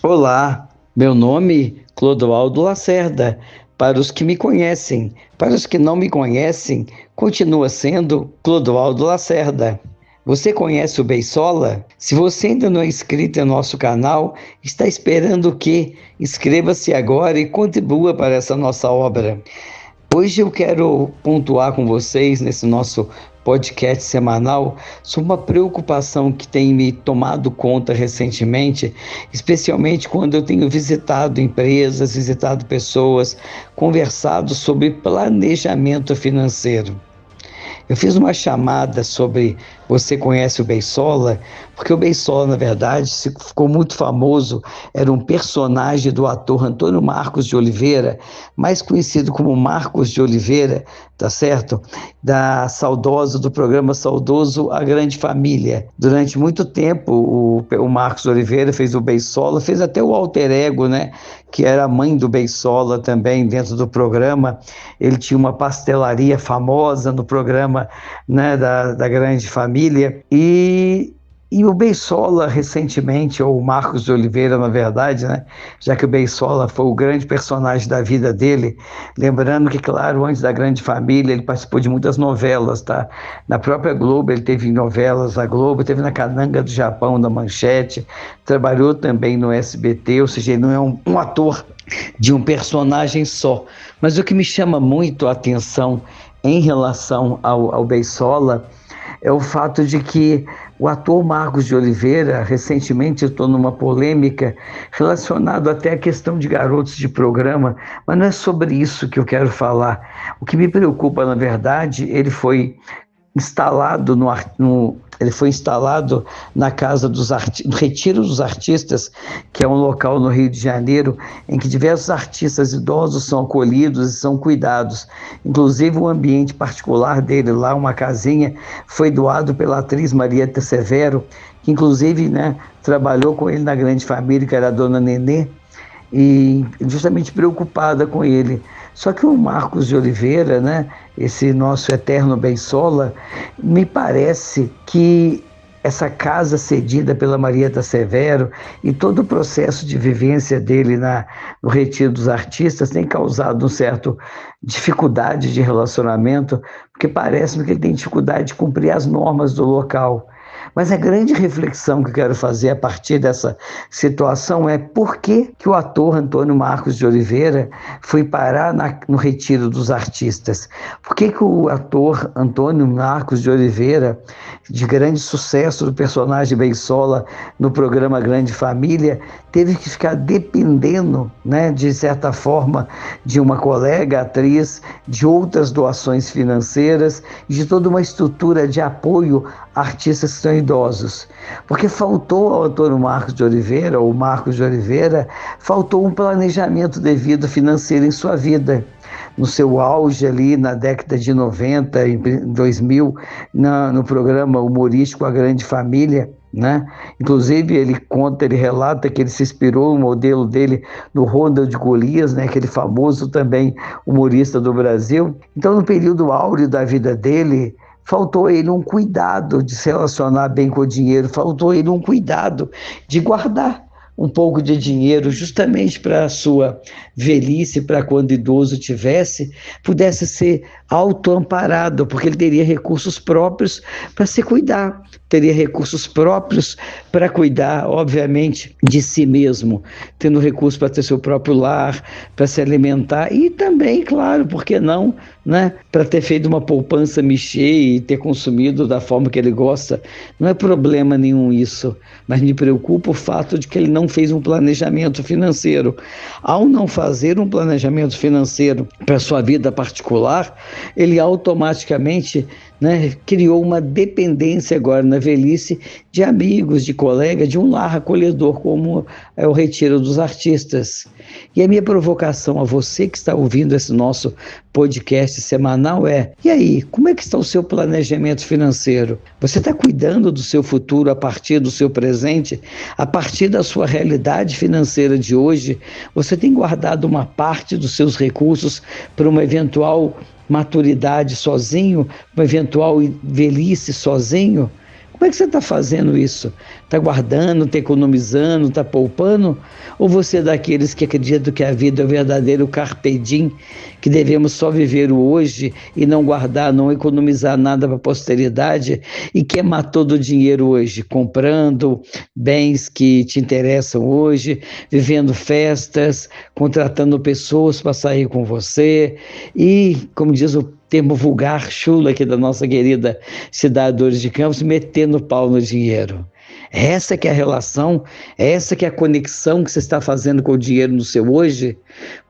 Olá, meu nome Clodoaldo Lacerda. Para os que me conhecem, para os que não me conhecem, continua sendo Clodoaldo Lacerda. Você conhece o Beisola? Se você ainda não é inscrito em nosso canal, está esperando o quê? Inscreva-se agora e contribua para essa nossa obra. Hoje eu quero pontuar com vocês nesse nosso podcast semanal sobre uma preocupação que tem me tomado conta recentemente, especialmente quando eu tenho visitado empresas, visitado pessoas, conversado sobre planejamento financeiro. Eu fiz uma chamada sobre Você Conhece o Beisola? Porque o Beisola, na verdade, ficou muito famoso, era um personagem do ator Antônio Marcos de Oliveira, mais conhecido como Marcos de Oliveira, tá certo? Do programa saudoso A Grande Família. Durante muito tempo, o Marcos de Oliveira fez o Beisola, fez até o alter ego, né? Que era a mãe do Beisola também dentro do programa. Ele tinha uma pastelaria famosa no programa, né, da Grande Família. E o Beisola, recentemente, ou o Marcos de Oliveira, na verdade, né? Já que o Beisola foi o grande personagem da vida dele, lembrando que, claro, antes da Grande Família, ele participou de muitas novelas, tá? Na própria Globo, ele teve novelas na Globo, teve na Cananga do Japão, da Manchete, trabalhou também no SBT, ou seja, ele não é um ator de um personagem só. Mas o que me chama muito a atenção em relação ao Beisola é o fato de que o ator Marcos de Oliveira, recentemente estou numa polêmica relacionada até à questão de garotos de programa, mas não é sobre isso que eu quero falar. O que me preocupa, na verdade, ele foi instalado ele foi instalado na casa no Retiro dos Artistas, que é um local no Rio de Janeiro em que diversos artistas idosos são acolhidos e são cuidados. Inclusive o ambiente particular dele lá, uma casinha, foi doado pela atriz Marieta Severo, que inclusive, né, trabalhou com ele na Grande Família, que era a Dona Nenê, e justamente preocupada com ele. Só que o Marcos de Oliveira, né, esse nosso eterno Beisola, me parece que essa casa cedida pela Marieta Severo e todo o processo de vivência dele no Retiro dos Artistas tem causado um certo dificuldade de relacionamento, porque parece-me que ele tem dificuldade de cumprir as normas do local. Mas a grande reflexão que eu quero fazer a partir dessa situação é por que o ator Antônio Marcos de Oliveira foi parar no Retiro dos Artistas? Por que o ator Antônio Marcos de Oliveira, de grande sucesso do personagem Beisola no programa Grande Família, teve que ficar dependendo, né, de certa forma, de uma colega atriz, de outras doações financeiras, de toda uma estrutura de apoio a artistas que são idosos? Porque faltou ao Antônio Marcos de Oliveira, ou Marcos de Oliveira, faltou um planejamento devido financeiro em sua vida. No seu auge ali na década de 90, em 2000, no programa humorístico A Grande Família, né? Inclusive ele relata que ele se inspirou no modelo dele no Ronald de Golias, né? Aquele famoso também humorista do Brasil. Então, no período áureo da vida dele, faltou a ele um cuidado de se relacionar bem com o dinheiro, faltou a ele um cuidado de guardar um pouco de dinheiro justamente para a sua velhice, para quando idoso pudesse ser autoamparado, porque ele teria recursos próprios para se cuidar, teria recursos próprios para cuidar, obviamente, de si mesmo, tendo recursos para ter seu próprio lar, para se alimentar e também, claro, por que não, né, para ter feito uma poupança mexer e ter consumido da forma que ele gosta. Não é problema nenhum isso, mas me preocupa o fato de que ele não fez um planejamento financeiro. Ao não fazer um planejamento financeiro para sua vida particular, ele automaticamente, né, criou uma dependência agora na velhice de amigos, de colegas, de um lar acolhedor como é o Retiro dos Artistas. E a minha provocação a você que está ouvindo esse nosso podcast semanal é: e aí, como é que está o seu planejamento financeiro? Você está cuidando do seu futuro a partir do seu presente? A partir da sua realidade financeira de hoje, você tem guardado uma parte dos seus recursos para uma eventual maturidade sozinho, uma eventual velhice sozinho? Como é que você está fazendo isso? Está guardando, está economizando, está poupando? Ou você é daqueles que acreditam que a vida é o verdadeiro carpe diem, que devemos só viver o hoje e não guardar, não economizar nada para a posteridade e queimar todo o dinheiro hoje, comprando bens que te interessam hoje, vivendo festas, contratando pessoas para sair com você e, como diz o termo vulgar, chulo aqui da nossa querida cidade de Dores de Campos, metendo pau no dinheiro. Essa que é a relação, essa que é a conexão que você está fazendo com o dinheiro no seu hoje,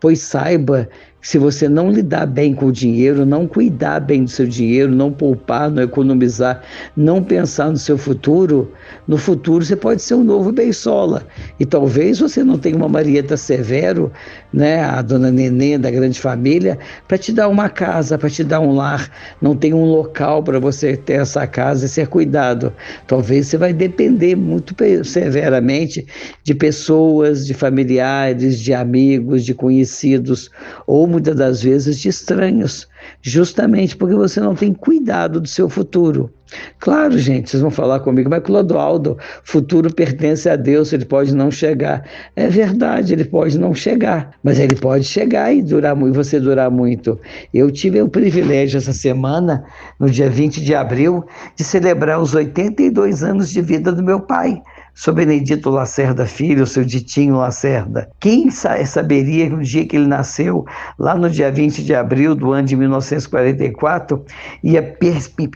pois saiba que se você não lidar bem com o dinheiro, não cuidar bem do seu dinheiro, não poupar, não economizar, não pensar no seu futuro, no futuro você pode ser um novo Beisola. E talvez você não tenha uma Marieta Severo, né, a dona Nenê da grande família, para te dar uma casa, para te dar um lar, não tem um local para você ter essa casa e ser cuidado. Talvez você vai depender muito severamente de pessoas, de familiares, de amigos, de conhecidos, ou muitas das vezes de estranhos, justamente porque você não tem cuidado do seu futuro. Claro, gente, vocês vão falar comigo, mas Clodoaldo, futuro pertence a Deus, ele pode não chegar. É verdade, ele pode não chegar, mas ele pode chegar e durar muito, você durar muito. Eu tive o privilégio essa semana, no dia 20 de abril, de celebrar os 82 anos de vida do meu pai, Sr. Benedito Lacerda Filho, o seu Ditinho Lacerda. Quem saberia que no dia que ele nasceu, lá no dia 20 de abril do ano de 1944, ia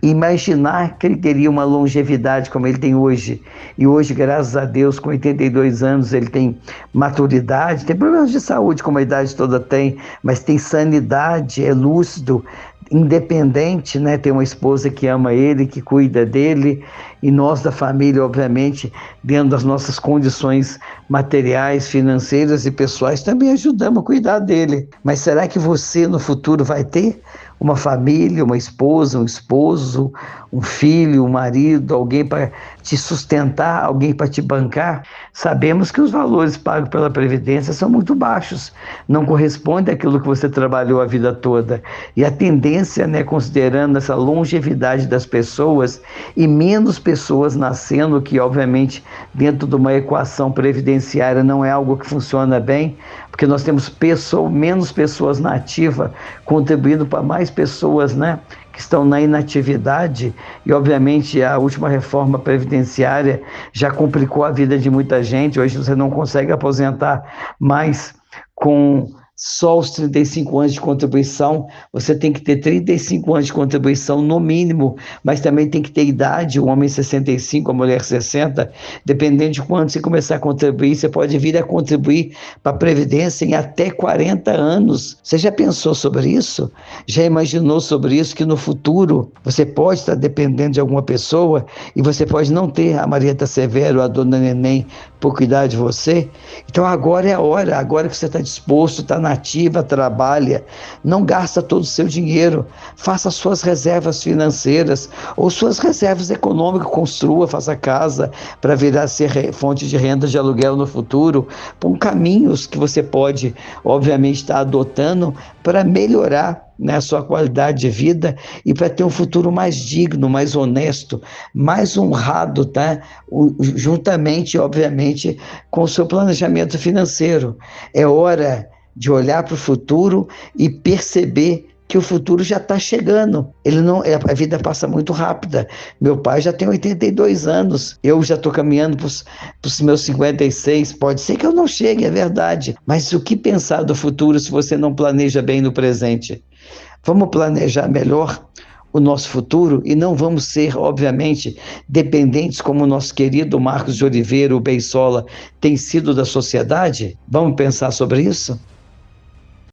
imaginar que ele teria uma longevidade como ele tem hoje. E hoje, graças a Deus, com 82 anos, ele tem maturidade, tem problemas de saúde, como a idade toda tem, mas tem sanidade, é lúcido, independente, né? Tem uma esposa que ama ele, que cuida dele, e nós da família, obviamente, dentro das nossas condições materiais, financeiras e pessoais, também ajudamos a cuidar dele. Mas será que você no futuro vai ter uma família, uma esposa, um esposo, um filho, um marido, alguém para te sustentar, alguém para te bancar? Sabemos que os valores pagos pela Previdência são muito baixos, não corresponde àquilo que você trabalhou a vida toda. E a tendência, né, considerando essa longevidade das pessoas e menos pessoas nascendo, que obviamente dentro de uma equação previdenciária não é algo que funciona bem, porque nós temos menos pessoas na ativa contribuindo para mais pessoas, né, que estão na inatividade, e obviamente a última reforma previdenciária já complicou a vida de muita gente. Hoje você não consegue aposentar mais com só os 35 anos de contribuição, você tem que ter 35 anos de contribuição no mínimo, mas também tem que ter idade, o homem 65, a mulher 60, dependendo de quando você começar a contribuir, você pode vir a contribuir para a Previdência em até 40 anos. Você já pensou sobre isso? Já imaginou sobre isso, que no futuro você pode estar dependendo de alguma pessoa e você pode não ter a Marieta Severo, a dona Neném, por cuidar de você? Então agora é a hora, agora que você está disposto, está na ativa, trabalha, não gasta todo o seu dinheiro, faça suas reservas financeiras ou suas reservas econômicas, construa, faça casa para virar ser fonte de renda de aluguel no futuro, com caminhos que você pode, obviamente, estar adotando para melhorar, né, a sua qualidade de vida e para ter um futuro mais digno, mais honesto, mais honrado, tá? Juntamente, obviamente, com o seu planejamento financeiro. É hora de olhar para o futuro e perceber que o futuro já está chegando. A vida passa muito rápida. Meu pai já tem 82 anos, eu já estou caminhando para os meus 56. Pode ser que eu não chegue, é verdade, mas o que pensar do futuro se você não planeja bem no presente? Vamos planejar melhor o nosso futuro e não vamos ser, obviamente, dependentes como o nosso querido Marcos de Oliveira, o Beisola, tem sido da sociedade? Vamos pensar sobre isso?